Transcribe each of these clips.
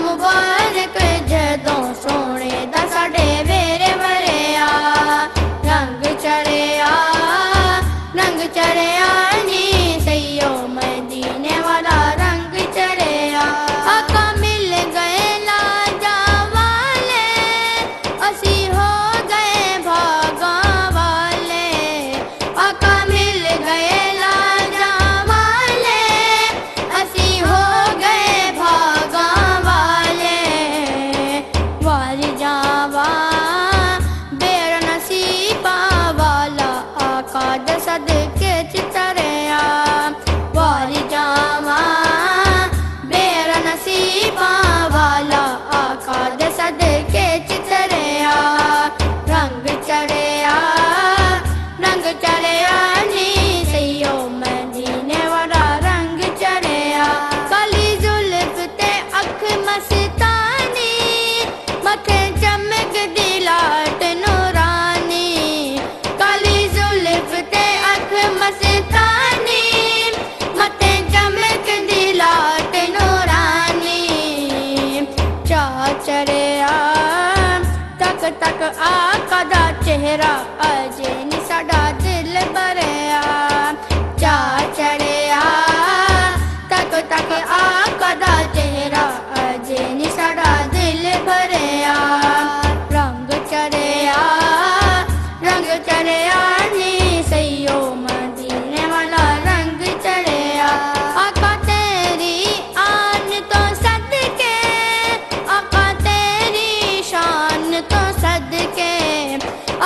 मुबारक जदों सोने दा साडे वेरे वरिया रंग चढ़िया नी सैयो मदीने वाला रंग चढ़िया। आका मिल गए लाजा वाले असी हो गए भागा वाले। आका मिल गए लाजा वाले असी हो गए भागा वाले। वाली जावा बेर नसीबा वाला आका दे सदके चितरिया। वाली जावा बेर नसीबा वाला आका दे सदके चितरिया। रंग चढ़िया नी सैयो मदीने वाला रंग चढ़िया। काली जुल्फ ते अख मस्तानी मथे चमक दी लाट नूरानी। काली जुल्फ ते अख मस्तानी मथे चमक दी लाट नूरानी। चा चढ़िया तक तक आका दा चेहरा अजे नी साडा दिल भरिया। चा चढ़िया तक तक आका दा चेहरा अजे नी साडा दिल भरिया। रंग चढ़िया नी सैयो मदीने वाला रंग चढ़िया। आका तेरी आन तो सदके आका तेरी शान तो सदके।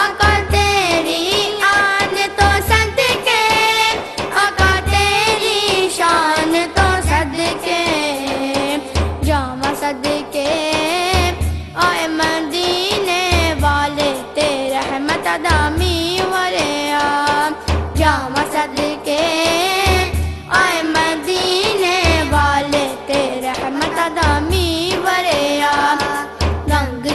आका तेरी आन तो सदके आका तेरी शान तो सदके। जामा सदके आए मदीने वाले तेरे रहमत दामी वरिया। जामा सदके आए मदीने वाले तेरे रहमत दामी वरिया। रंग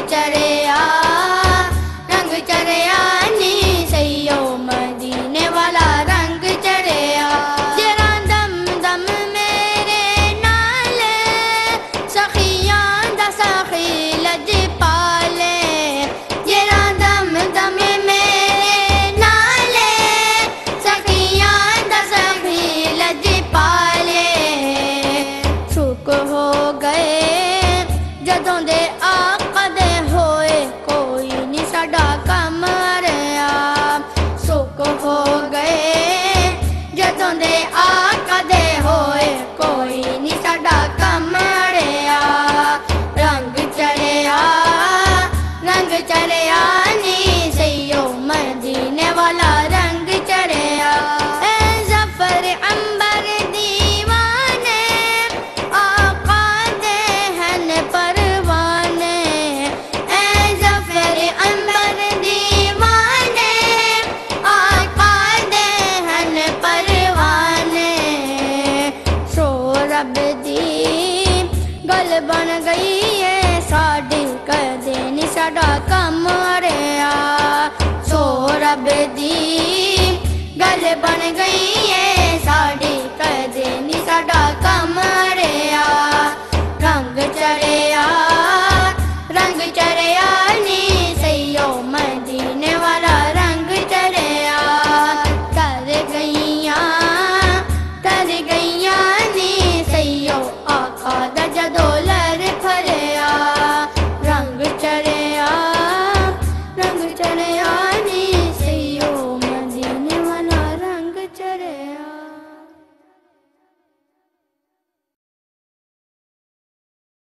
चढ़िया नी सैयो मदीने वाला रंग चढ़िया। जरा दम दम मेरे नाल सखियां दा सखी लज पाले। जरा दम दम मेरे नाल सखियां दा सखी लज पाले। सुख हो गए जदों दे आका दे होए कोई नी साडा कम हरिया। सुख हो गए जदों दे आका दे होए कोई नी साडा कम हरिया। रंग चढ़िया नी सैयो मदीने वाला रंग चढ़िया। ए ज़फ़र अंबर दीवाने आका दे हन परवाने। ए ज़फ़र अंबर दीवाने आका दे हन परवाने। सो रब दी गल बन गई है साडी कदे नी साडा कम हरिया। सो रब दी गल बन गई है साडी कदे नी साडा कम हरिया। रंग चढ़िया